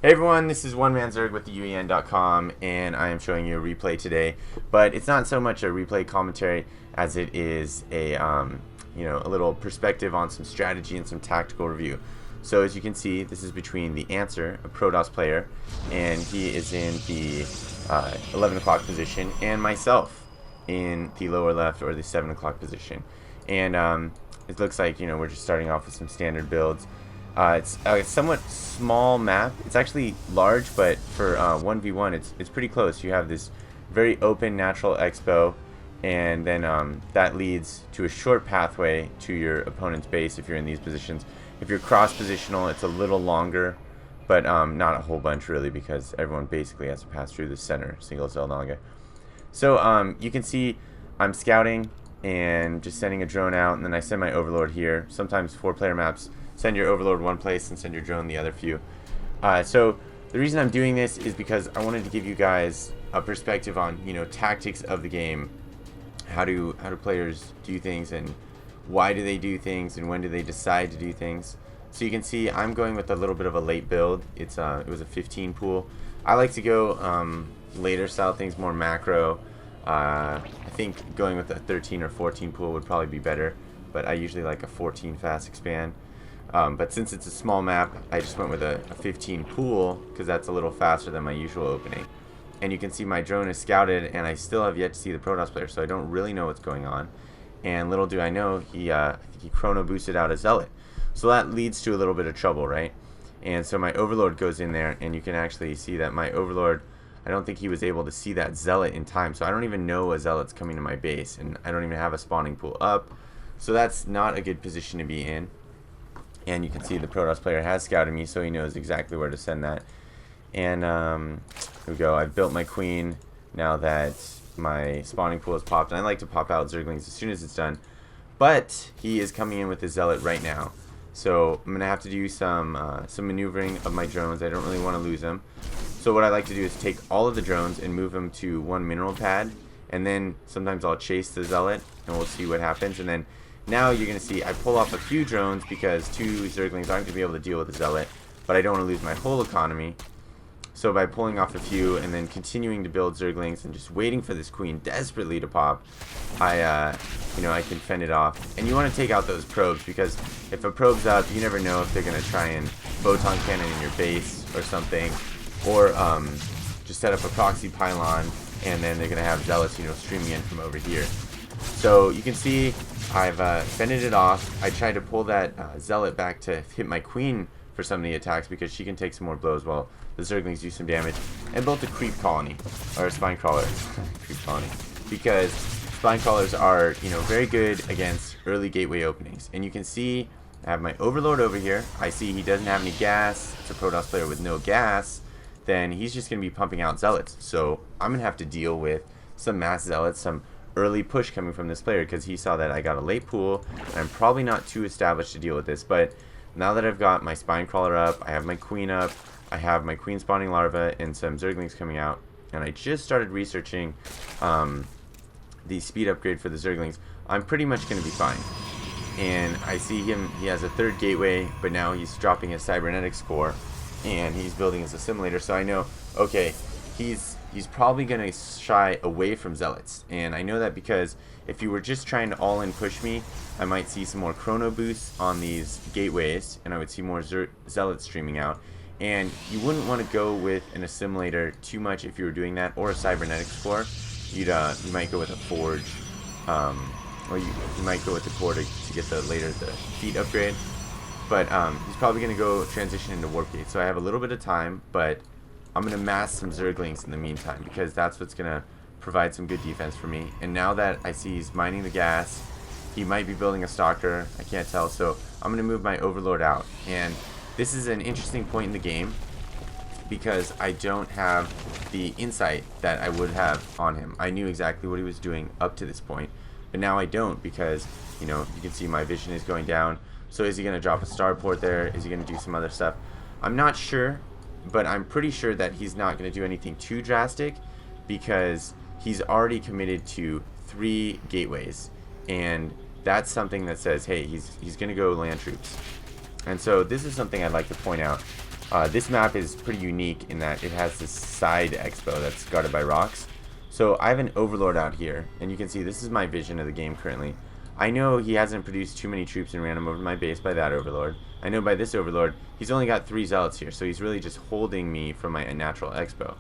Hey everyone, this is OneManZerg with TheUEN.com, and I am showing you a replay today. But it's not so much a replay commentary as it is a little perspective on some strategy and some tactical review. So as you can see, this is between TheAnswer, a Protoss player, and he is in the 11 o'clock position, and myself in the lower left or the 7 o'clock position. And it looks like we're just starting off with some standard builds. It's a somewhat small map. It's actually large, but for 1v1 it's pretty close. You have this very open natural expo, and then that leads to a short pathway to your opponent's base if you're in these positions. If you're cross-positional, it's a little longer, but not a whole bunch really, because everyone basically has to pass through the center single cell naga. So you can see I'm scouting and just sending a drone out, and then I send my overlord here. Sometimes 4-player maps send your overlord one place and send your drone the other few. So the reason I'm doing this is because I wanted to give you guys a perspective on tactics of the game. How do players do things, and why do they do things, and when do they decide to do things? So you can see I'm going with a little bit of a late build. It was a 15 pool. I like to go later style things, more macro. I think going with a 13 or 14 pool would probably be better, but I usually like a 14 fast expand. But since it's a small map, I just went with a 15 pool because that's a little faster than my usual opening. And you can see my drone is scouted, and I still have yet to see the Protoss player, so I don't really know what's going on. And little do I know, he chrono boosted out a zealot, so that leads to a little bit of trouble, right? And so my overlord goes in there, and you can actually see that my overlord, I don't think he was able to see that zealot in time, so I don't even know a zealot's coming to my base, and I don't even have a spawning pool up, so that's not a good position to be in. And you can see the Protoss player has scouted me, so he knows exactly where to send that. And here we go. I've built my queen now that my spawning pool is popped. And I like to pop out Zerglings as soon as it's done. But he is coming in with the zealot right now. So I'm going to have to do some maneuvering of my drones. I don't really want to lose them. So what I like to do is take all of the drones and move them to one mineral pad. And then sometimes I'll chase the zealot, and we'll see what happens. And then now you're going to see I pull off a few drones because 2 Zerglings aren't going to be able to deal with the zealot, but I don't want to lose my whole economy. So by pulling off a few and then continuing to build Zerglings and just waiting for this queen desperately to pop, I can fend it off. And you want to take out those probes, because if a probe's up, you never know if they're going to try and photon cannon in your base or something, or just set up a proxy pylon, and then they're going to have zealots streaming in from over here. So you can see I've fended it off. I tried to pull that zealot back to hit my queen for some of the attacks, because she can take some more blows while the Zerglings do some damage. And built a creep colony, or a spine crawler. Creep colony. Because spine crawlers are, very good against early gateway openings. And you can see I have my overlord over here. I see he doesn't have any gas. It's a Protoss player with no gas. Then he's just going to be pumping out zealots. So I'm going to have to deal with some mass zealots, some early push coming from this player, because he saw that I got a late pool, and I'm probably not too established to deal with this. But now that I've got my spine crawler up, I have my queen up, I have my queen spawning larva and some Zerglings coming out, and I just started researching the speed upgrade for the Zerglings, I'm pretty much going to be fine. And I see him, he has a 3rd gateway, but now he's dropping his cybernetics core, and he's building his assimilator, so I know, okay, he's probably going to shy away from zealots. And I know that because if you were just trying to all-in push me, I might see some more chrono boosts on these gateways, and I would see more zealots streaming out. And you wouldn't want to go with an assimilator too much if you were doing that, or a cybernetics core. You might go with a forge, or you might go with the core to get the feet upgrade. But he's probably going to go transition into warp gate. So I have a little bit of time, but I'm going to mass some Zerglings in the meantime, because that's what's going to provide some good defense for me. And now that I see he's mining the gas, he might be building a stalker, I can't tell, so I'm going to move my overlord out. And this is an interesting point in the game, because I don't have the insight that I would have on him. I knew exactly what he was doing up to this point, but now I don't, because you can see my vision is going down. So is he going to drop a starport there? Is he going to do some other stuff? I'm not sure, but I'm pretty sure that he's not going to do anything too drastic, because he's already committed to 3 gateways, and that's something that says, hey, he's going to go land troops. And so this is something I'd like to point out. This map is pretty unique in that it has this side expo that's guarded by rocks. So I have an overlord out here, and you can see this is my vision of the game currently. I know he hasn't produced too many troops and ran them over to my base by that overlord. I know by this overlord, he's only got 3 zealots here, so he's really just holding me from my natural expo.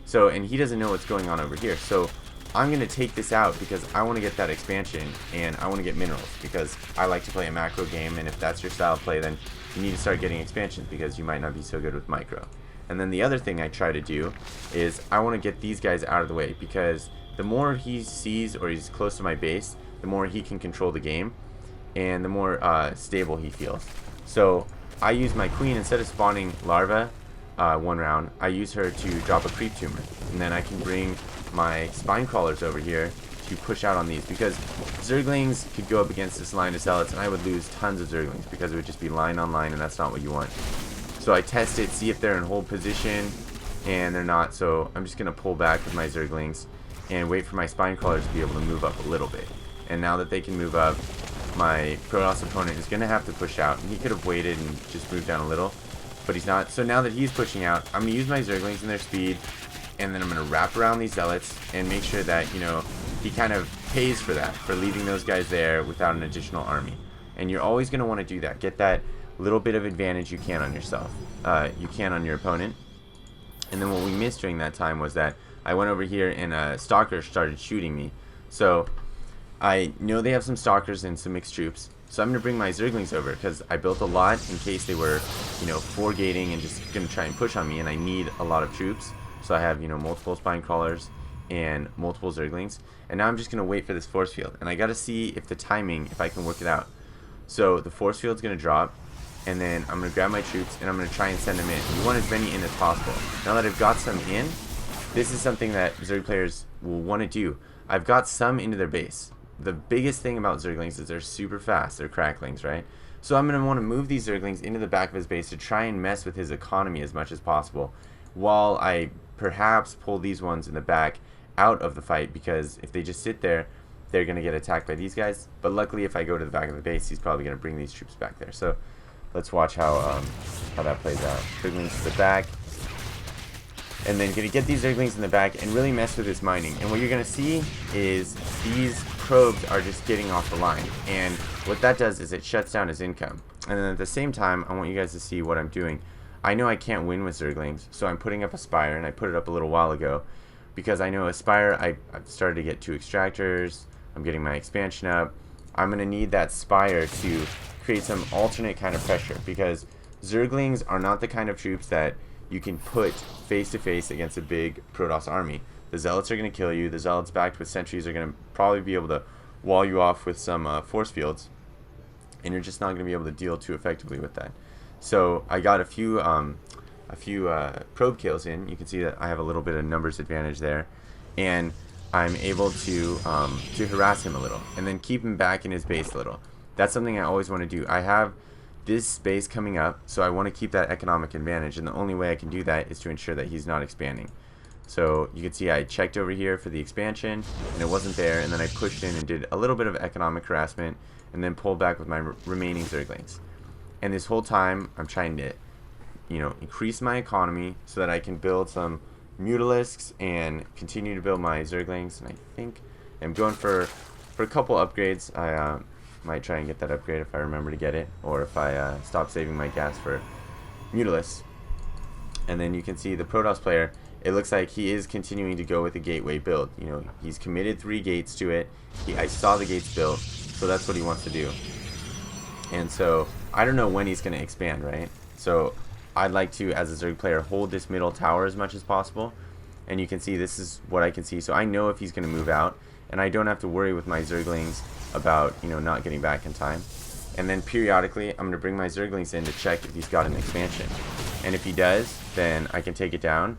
So, and he doesn't know what's going on over here. So I'm going to take this out because I want to get that expansion, and I want to get minerals, because I like to play a macro game, and if that's your style of play, then you need to start getting expansions because you might not be so good with micro. And then the other thing I try to do is I want to get these guys out of the way, because the more he sees or he's close to my base, the more he can control the game, and the more stable he feels. So I use my queen, instead of spawning larva one round, I use her to drop a creep tumor, and then I can bring my spine crawlers over here to push out on these, because zerglings could go up against this line of zealots and I would lose tons of zerglings because it would just be line on line, and that's not what you want. So I test it, see if they're in hold position, and they're not, so I'm just going to pull back with my zerglings and wait for my spine crawlers to be able to move up a little bit. And now that they can move up, my Protoss opponent is going to have to push out, and he could have waited and just moved down a little, but he's not. So now that he's pushing out, I'm going to use my zerglings and their speed, and then I'm going to wrap around these zealots and make sure that, you know, he kind of pays for that, for leaving those guys there without an additional army. And you're always going to want to do that. Get that little bit of advantage you can on yourself. You can on your opponent. And then what we missed during that time was that I went over here and a stalker started shooting me. So I know they have some stalkers and some mixed troops. So I'm going to bring my zerglings over because I built a lot in case they were, you know, 4-gating and just going to try and push on me, and I need a lot of troops. So I have, you know, multiple spine crawlers and multiple zerglings. And now I'm just going to wait for this force field. And I got to see if the timing, if I can work it out. So the force field's going to drop, and then I'm going to grab my troops and I'm going to try and send them in. You want as many in as possible. Now that I've got some in, this is something that Zerg players will want to do. I've got some into their base. The biggest thing about Zerglings is they're super fast. They're cracklings, right? So I'm going to want to move these Zerglings into the back of his base to try and mess with his economy as much as possible, while I perhaps pull these ones in the back out of the fight, because if they just sit there, they're going to get attacked by these guys. But luckily, if I go to the back of the base, he's probably going to bring these troops back there. So let's watch how that plays out. Zerglings to the back, and then going to get these Zerglings in the back and really mess with his mining. And what you're going to see is these probes are just getting off the line, and what that does is it shuts down his income. And then at the same time, I want you guys to see what I'm doing. I know I can't win with Zerglings, so I'm putting up a Spire, and I put it up a little while ago because I know a Spire, I've started to get 2 extractors, I'm getting my expansion up. I'm going to need that Spire to create some alternate kind of pressure, because Zerglings are not the kind of troops that you can put face to face against a big Protoss army. The Zealots are going to kill you. The Zealots backed with sentries are going to probably be able to wall you off with some force fields, and you're just not going to be able to deal too effectively with that. So I got a few probe kills in. You can see that I have a little bit of numbers advantage there, and I'm able to harass him a little and then keep him back in his base a little. That's something I always want to do. I have this space coming up, so I want to keep that economic advantage, and the only way I can do that is to ensure that he's not expanding. So you can see I checked over here for the expansion, and it wasn't there, and then I pushed in and did a little bit of economic harassment, and then pulled back with my remaining Zerglings. And this whole time, I'm trying to, you know, increase my economy so that I can build some Mutalisks and continue to build my Zerglings. And I think I'm going for a couple upgrades. I might try and get that upgrade if I remember to get it, or if I stop saving my gas for Mutalisks. And then you can see the Protoss player, it looks like he is continuing to go with the gateway build. You know, he's committed 3 gates to it. I saw the gates built, so that's what he wants to do. And so I don't know when he's going to expand, right? So I'd like to, as a Zerg player, hold this middle tower as much as possible. And you can see this is what I can see. So I know if he's going to move out, and I don't have to worry with my Zerglings about, you know, not getting back in time. And then periodically, I'm going to bring my Zerglings in to check if he's got an expansion. And if he does, then I can take it down.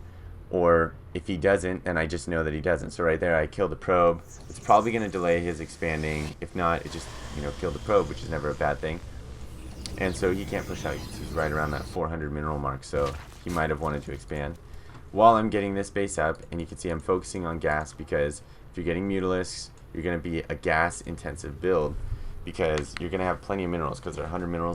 Or if he doesn't, then I just know that he doesn't. So right there, I kill the probe. It's probably going to delay his expanding. If not, it just, you know, kill the probe, which is never a bad thing. And so he can't push out. He's right around that 400 mineral mark, so he might have wanted to expand. While I'm getting this base up, and you can see I'm focusing on gas, because if you're getting Mutalisks, you're going to be a gas-intensive build, because you're going to have plenty of minerals, because they're 100 minerals,